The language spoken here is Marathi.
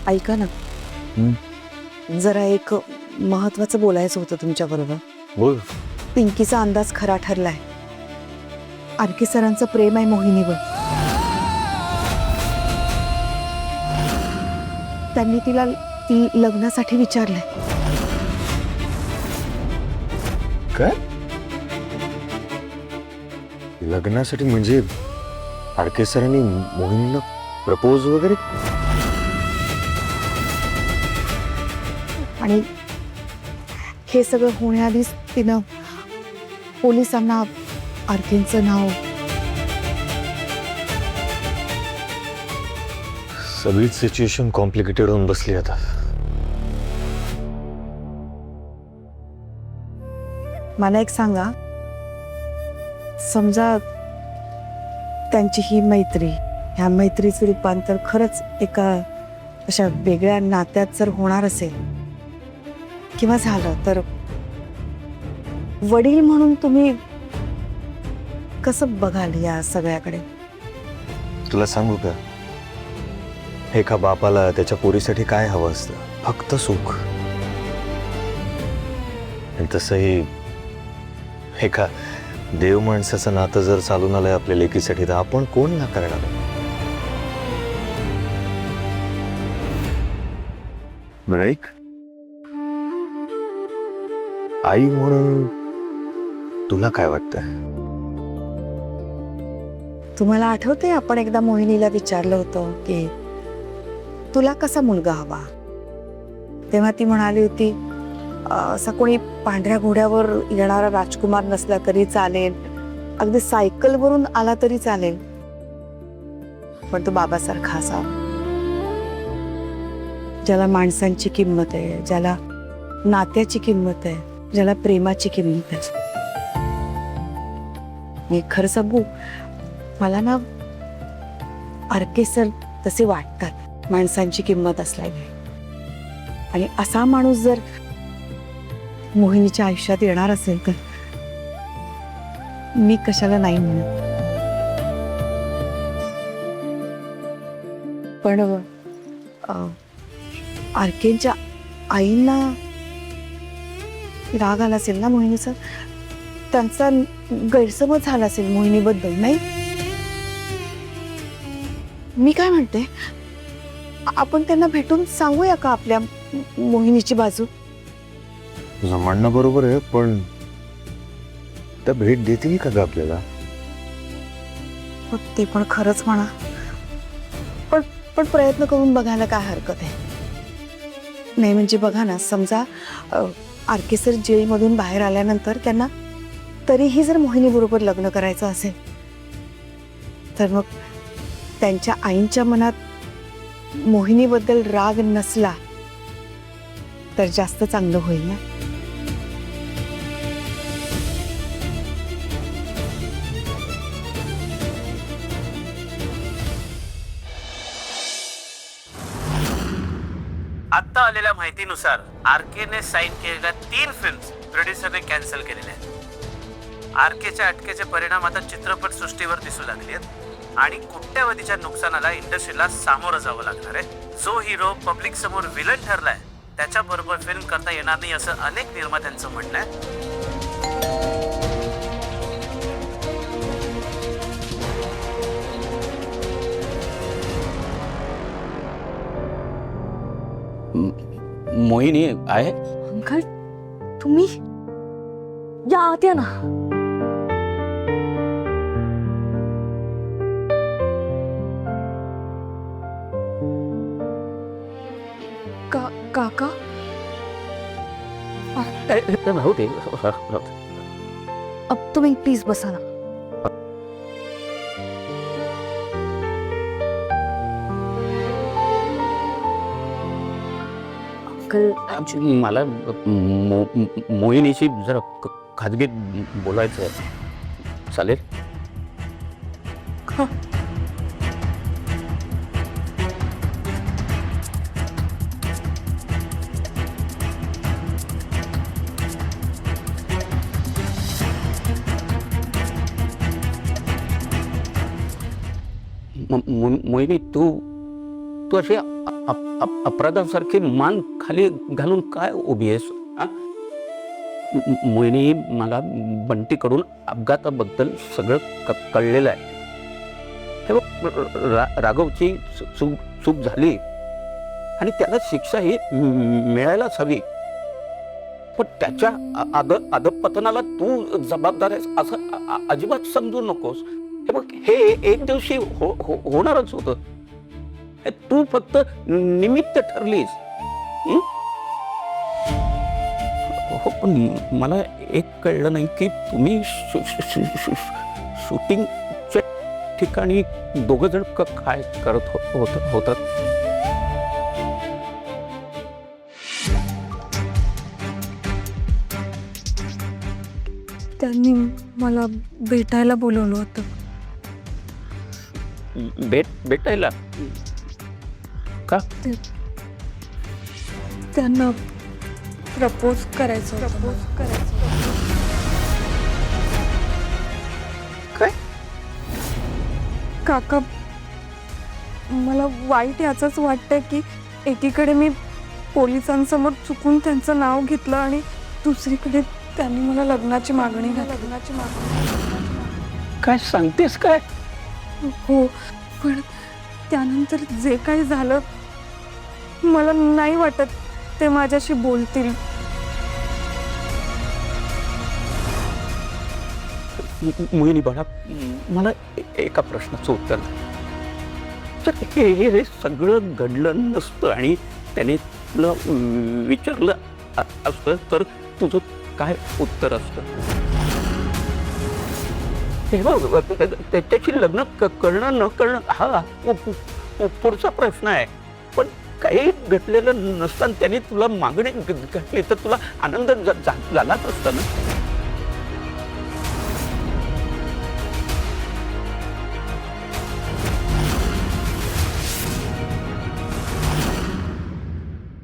ऐका ना, जरा एक महत्वाचं बोलायचं होतं तुमच्या बरोबर. बोल. पिंकीचा अंदाज खरा ठरलाय. आरके सरांचं प्रेम आहे मोहिनीवर. त्यांनी तिला लग्नासाठी विचारलंय. काय? लग्नासाठी म्हणजे आरके सरांनी मोहिनीला प्रपोज वगैरे? आणि हे सगळं होण्याआधीच तिनं पोलिसांना आरकेंचं नाव. सगळीच सिच्युएशन कॉम्प्लिकेटेड होऊन बसली आता. मला एक सांगा, समजा त्यांची ही मैत्री, ह्या मैत्रीचं रूपांतर खरंच एका अशा वेगळ्या नात्यात जर होणार असेल किंवा झालं, तर वडील म्हणून तुम्ही कसं बघाल या सगळ्याकडे? तुला सांगू का, एका बापाला त्याच्या पोरीसाठी काय हवं असतं? फक्त सुख. आणि तसंही एका देव माणसाचं नातं जर चालून आलंय आपल्या लेकीसाठी, तर आपण कोण नाकारणार? ब्रेक. आई म्हणून तुला काय वाटतं? तुम्हाला आठवतंय आपण एकदा मोहिनीला विचारलं होतं की तुला कसा मुलगा हवा? तेव्हा ती म्हणाली होती, असा कोणी पांढऱ्या घोड्यावर येणारा राजकुमार नसला तरी चालेल, अगदी सायकलवरून आला तरी चालेल, पण तो बाबासारखा असावा, ज्याला माणसांची किंमत आहे, ज्याला नात्याची किंमत आहे, ज्याला प्रेमाची किंमत आहे. मी खरं सांगू, मला ना आरके सर तसे वाटतात, माणसांची किंमत असल्याने. आणि असा माणूस जर मोहिनीच्या आयुष्यात येणार असेल तर मी कशाला नाही म्हणत. पण आरकेंच्या आईंना राग आला असेल ना मोहिनीचा, त्यांचा गैरसमज झाला असेल मोहिनीबद्दल, नाही? मी काय म्हणते, आपण त्यांना भेटून सांगूया का आपल्या मोहिनीची बाजू? तुझं म्हणणं बरोबर आहे, पण त्या भेट देतील का ग आपल्याला? हो, ते पण खरंच म्हणा. पण प्रयत्न करून बघायला काय हरकत आहे? नाही म्हणजे बघा ना, समजा आरके सर जेलमधून बाहेर आल्यानंतर त्यांना तरीही जर मोहिनी बरोबर लग्न करायचं असेल, तर मग त्यांच्या आईंच्या मनात मोहिनीबद्दल राग नसला तर जास्त चांगलं होईल ना. आता आलेल्या माहितीनुसार आरकेने साईन केलेल्या 3 फिल्म्स प्रोड्युसरने कॅन्सल केलेल्या आहेत. आरकेच्या अटकेचे परिणाम आता चित्रपट सृष्टीवर दिसू लागले आहेत आणि कोट्यावधीच्या नुकसानाला इंडस्ट्रीला सामोरं जावं लागणार आहे. जो हिरो पब्लिक समोर विलन ठरलाय त्याच्याबरोबर फिल्म करता येणार नाही असं अनेक निर्मात्यांचं म्हणणं आहे. मोहिनी आहे? अंकल, तुम्ही या आत या ना. काका, राहू दे. अब तुम्ही प्लीज बसा ना. अंकल, मला मोहिनीशी जरा खाजगीत बोलायचं आहे. चालेल? मोहिनी, तू तू अशी अपराधासारखी मान खाली घालून काय उभी आहेस? हा? मोहिनी, मला बंटीकडून अपघाताबद्दल सगळं कळलेलं आहे. हे बघ, राघवची चूक झाली आणि त्याला शिक्षाही मिळायलाच हवी, पण त्याच्या अधपतनाला तू जबाबदार आहेस असं अजिबात समजू नकोस. हे बघ, हे एक दिवशी होणारच होतं. तू फक्त निमित्त ठरलीस. हो, पण मला एक कळलं नाही की तुम्ही शूटिंगच्या ठिकाणी दोघं जण काय करत होतात. त्यांनी मला भेटायला बोलवलं होतं. भेटायला का? त्यांना प्रपोज करायचं काय? काका, मला वाईट याचंच वाटतंय की एकीकडे मी पोलिसांसमोर चुकून त्यांचं नाव घेतलं आणि दुसरीकडे त्यांनी मला लग्नाची मागणी घातली. काय सांगतेस काय? हो, पण त्यानंतर जे काही झालं मला नाही वाटत ते माझ्याशी बोलतील. मोहिनी बाळा, मला एका प्रश्नाचं उत्तर द्या. तर हे सगळं घडलं नसतं आणि त्याने तुला विचारलं असतं तर तुझं काय उत्तर असतं? हे बघ, त्याच्याशी लग्न करणं न करणं हा पुढचा प्रश्न आहे, पण काही घडलेलं नसताना त्याने तुला मागणी घातली तर तुला आनंद झालाच असता ना.